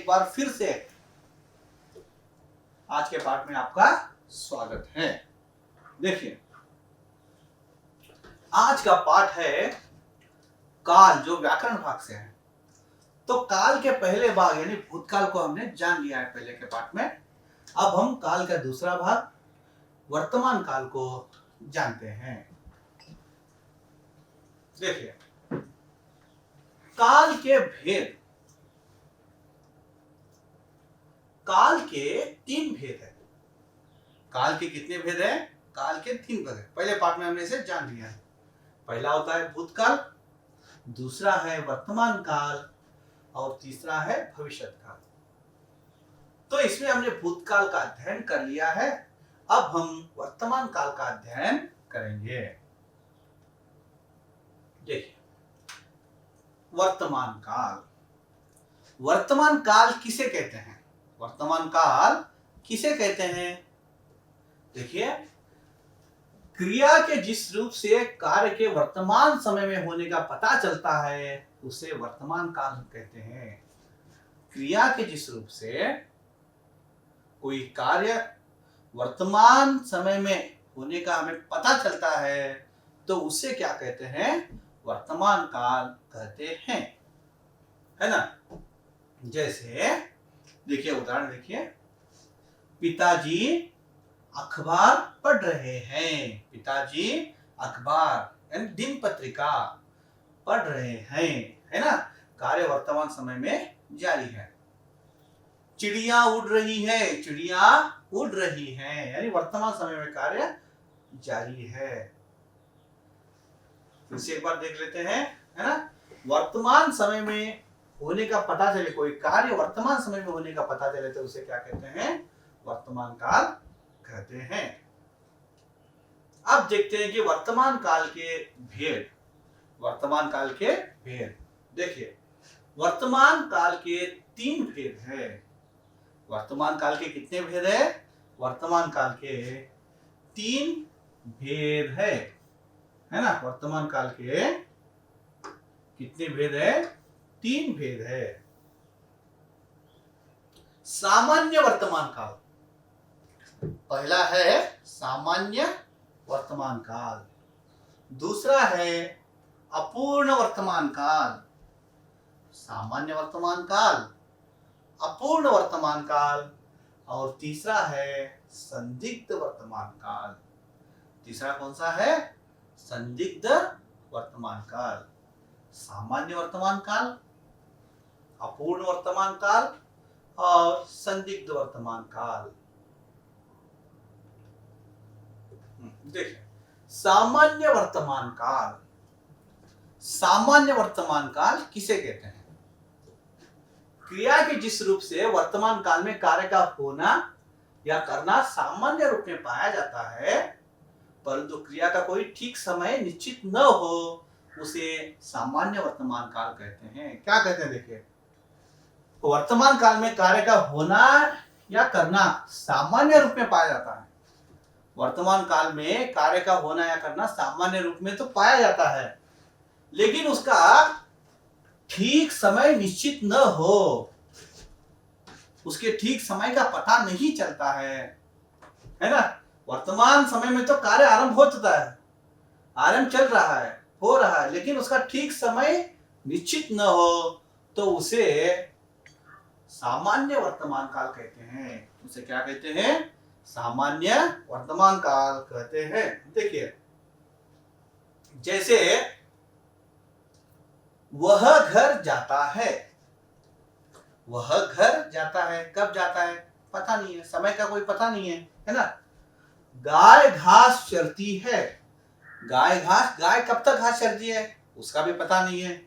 एक बार फिर से आज के पाठ में आपका स्वागत है। देखिए, आज का पाठ है काल, जो व्याकरण भाग से है। तो काल के पहले भाग यानी भूतकाल को हमने जान लिया है पहले के पाठ में। अब हम काल का दूसरा भाग वर्तमान काल को जानते हैं। देखिए, काल के भेद, काल के 3 भेद है। काल के कितने भेद है? काल के 3 भेद है। पहले पाठ में हमने इसे जान लिया है। पहला होता है भूतकाल, दूसरा है वर्तमान काल और तीसरा है भविष्यत काल। तो इसमें हमने भूतकाल का अध्ययन कर लिया है। अब हम वर्तमान काल का अध्ययन करेंगे। देखिए, वर्तमान काल, वर्तमान काल किसे कहते हैं? वर्तमान काल किसे कहते हैं? देखिए, क्रिया के जिस रूप से कार्य के वर्तमान समय में होने का पता चलता है उसे वर्तमान काल कहते हैं। क्रिया के जिस रूप से कोई कार्य वर्तमान समय में होने का हमें पता चलता है तो उसे क्या कहते हैं? वर्तमान काल कहते हैं, है ना। जैसे देखिए, उदाहरण देखिए, पिताजी अखबार पढ़ रहे हैं। पिताजी अखबार यानी दिन पत्रिका पढ़ रहे हैं, है ना। कार्य वर्तमान समय में जारी है। चिड़िया उड़ रही है, चिड़िया उड़ रही है यानी वर्तमान समय में कार्य जारी है। फिर से एक बार देख लेते हैं, है ना। वर्तमान समय में होने का पता चले, कोई कार्य वर्तमान समय में होने का पता चले तो उसे क्या कहते हैं? वर्तमान काल कहते हैं। अब देखते हैं कि वर्तमान काल के भेद। वर्तमान काल के भेद, देखिए, वर्तमान काल के 3 भेद है। वर्तमान काल के कितने भेद है? वर्तमान काल के 3 भेद है ना। वर्तमान काल के कितने भेद है? 3 भेद है। सामान्य वर्तमान काल, पहला है सामान्य वर्तमान काल, दूसरा है अपूर्ण वर्तमान काल। सामान्य वर्तमान काल, अपूर्ण वर्तमान काल और तीसरा है संदिग्ध वर्तमान काल। तीसरा कौन सा है? संदिग्ध वर्तमान काल। सामान्य वर्तमान काल, अपूर्ण वर्तमान काल और संदिग्ध वर्तमान काल। देखिए, सामान्य वर्तमान काल, सामान्य वर्तमान काल किसे कहते हैं? क्रिया के जिस रूप से वर्तमान काल में कार्य का होना या करना सामान्य रूप में पाया जाता है, परंतु क्रिया का कोई ठीक समय निश्चित न हो, उसे सामान्य वर्तमान काल कहते हैं। क्या कहते हैं? देखिए, वर्तमान काल में कार्य का होना या करना सामान्य रूप में पाया जाता है। वर्तमान काल में कार्य का होना या करना सामान्य रूप में तो पाया जाता है, लेकिन उसका ठीक समय निश्चित न हो, उसके ठीक समय का पता नहीं चलता है ना। वर्तमान समय में तो कार्य आरंभ हो चुका है, आरंभ चल रहा है, हो रहा है, लेकिन उसका ठीक समय निश्चित न हो तो उसे सामान्य वर्तमान काल कहते हैं। उसे क्या कहते हैं? सामान्य वर्तमान काल कहते हैं। देखिए, जैसे वह घर जाता है। वह घर जाता है, कब जाता है पता नहीं है, समय का कोई पता नहीं है ना। गाय घास चरती है। गाय कब तक घास चरती है उसका भी पता नहीं है।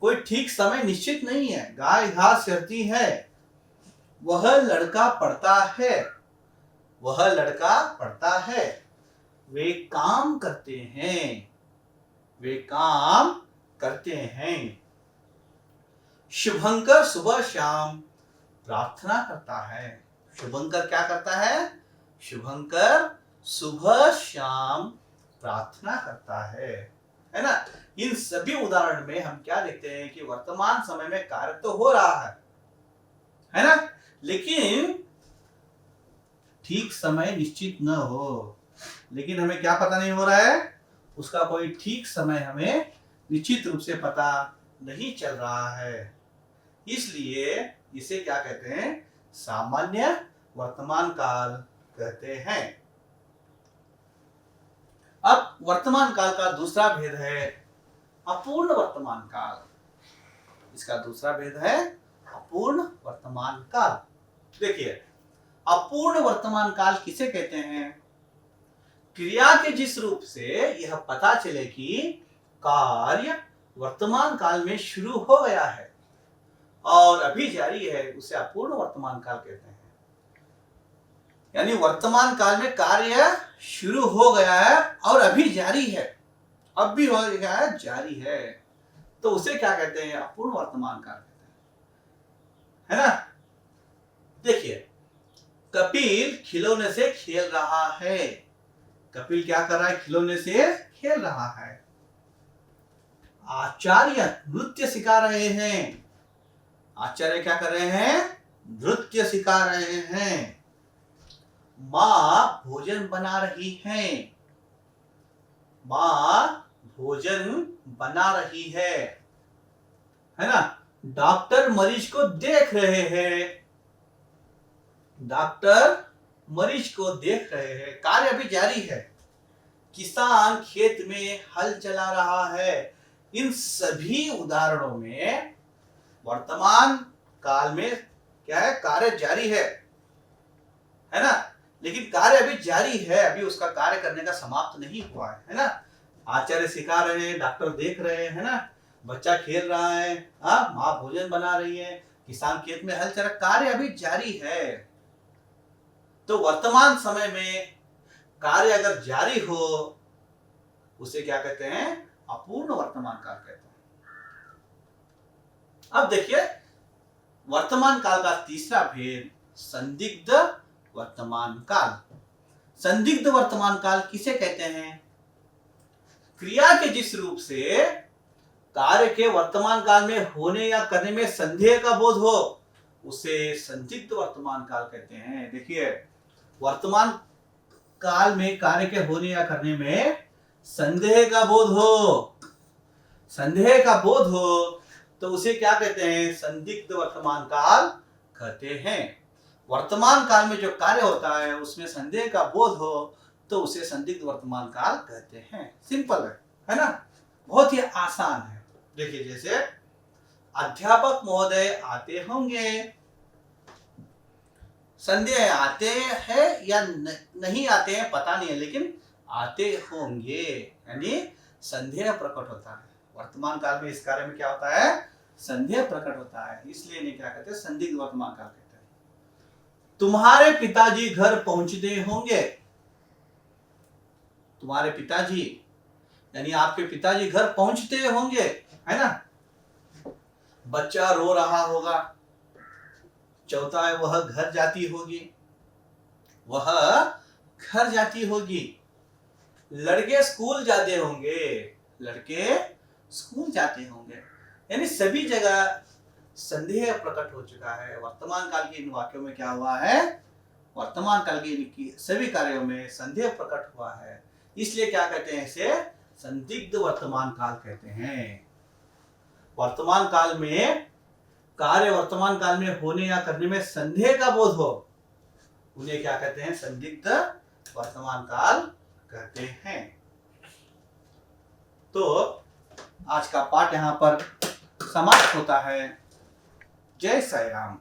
कोई ठीक समय निश्चित नहीं है। गाय घास चरती है। वह लड़का पढ़ता है। वह लड़का पढ़ता है। वे काम करते हैं। वे काम करते हैं। शुभंकर सुबह शाम प्रार्थना करता है। शुभंकर क्या करता है? शुभंकर सुबह शाम प्रार्थना करता है ना। इन सभी उदाहरण में हम क्या देखते हैं कि वर्तमान समय में कार्य तो हो रहा है, है ना। लेकिन ठीक समय निश्चित न हो, लेकिन हमें क्या पता नहीं हो रहा है, उसका कोई ठीक समय हमें निश्चित रूप से पता नहीं चल रहा है। इसलिए इसे क्या कहते हैं, सामान्य वर्तमान काल कहते हैं। अब वर्तमान काल का दूसरा भेद है अपूर्ण वर्तमान काल। इसका दूसरा भेद है अपूर्ण वर्तमान काल। देखिए, अपूर्ण वर्तमान काल किसे कहते हैं, क्रिया के जिस रूप से यह पता चले कि कार्य वर्तमान काल में शुरू हो गया है और अभी जारी है, उसे अपूर्ण वर्तमान काल कहते हैं। यानी वर्तमान काल में कार्य शुरू हो गया है और अभी जारी है, अब भी हो गया है, जारी है, तो उसे क्या कहते हैं, अपूर्ण वर्तमान काल कहते हैं, है ना। देखिए, कपिल खिलौने से खेल रहा है। कपिल क्या कर रहा है, खिलौने से खेल रहा है। आचार्य नृत्य सिखा रहे हैं। आचार्य क्या कर रहे हैं, नृत्य सिखा रहे हैं। मां भोजन बना रही है। मां भोजन बना रही है ना। डॉक्टर मरीज को देख रहे हैं। डॉक्टर मरीज को देख रहे हैं, कार्य अभी जारी है। किसान खेत में हल चला रहा है। इन सभी उदाहरणों में वर्तमान काल में क्या है, कार्य जारी है ना। लेकिन कार्य अभी जारी है, अभी उसका कार्य करने का समाप्त नहीं हुआ है ना। आचार्य सिखा रहे हैं, डॉक्टर देख रहे हैं, है ना, बच्चा खेल रहा है, माँ भोजन बना रही है, किसान खेत में हल चला, कार्य अभी जारी है। तो वर्तमान समय में कार्य अगर जारी हो, उसे क्या कहते हैं, अपूर्ण वर्तमान काल कहते हैं। अब देखिए, वर्तमान काल का तीसरा भेद संदिग्ध वर्तमान काल। संदिग्ध वर्तमान काल किसे कहते हैं, क्रिया के जिस रूप से कार्य के वर्तमान काल में होने या करने में संदेह का बोध हो, उसे संदिग्ध वर्तमान काल कहते हैं। देखिए, वर्तमान काल में कार्य के होने या करने में संदेह का बोध हो, संदेह का बोध हो, तो उसे क्या कहते हैं, संदिग्ध वर्तमान काल कहते हैं। वर्तमान काल में जो कार्य होता है उसमें संदेह का बोध हो, तो उसे संदिग्ध वर्तमान काल कहते हैं। सिंपल है ना, बहुत ही आसान है। देखिए, जैसे अध्यापक महोदय आते होंगे, संदेह आते हैं या नहीं आते हैं पता नहीं है, लेकिन आते होंगे, यानी संदेह प्रकट होता है। वर्तमान काल में इस कार्य में क्या होता है, संदेह प्रकट होता है, इसलिए इन्हें क्या कहते हैं, संदिग्ध वर्तमान काल कहते हैं। तुम्हारे पिताजी घर पहुंचते होंगे। तुम्हारे पिताजी यानी आपके पिताजी घर पहुंचते होंगे, है ना। बच्चा रो रहा होगा। चौथा है, वह घर जाती होगी। वह घर जाती होगी। लड़के स्कूल जाते होंगे। लड़के स्कूल जाते होंगे। यानी सभी जगह संदेह प्रकट हो चुका है। वर्तमान काल के इन वाक्यों में क्या हुआ है, वर्तमान काल के सभी कार्यों में संदेह प्रकट हुआ है, इसलिए क्या कहते हैं, इसे संदिग्ध वर्तमान काल कहते हैं। वर्तमान काल में कार्य वर्तमान काल में होने या करने में संदेह का बोध हो, उन्हें क्या कहते हैं, संदिग्ध वर्तमान काल कहते हैं। तो आज का पाठ यहाँ पर समाप्त होता है। जय साई राम।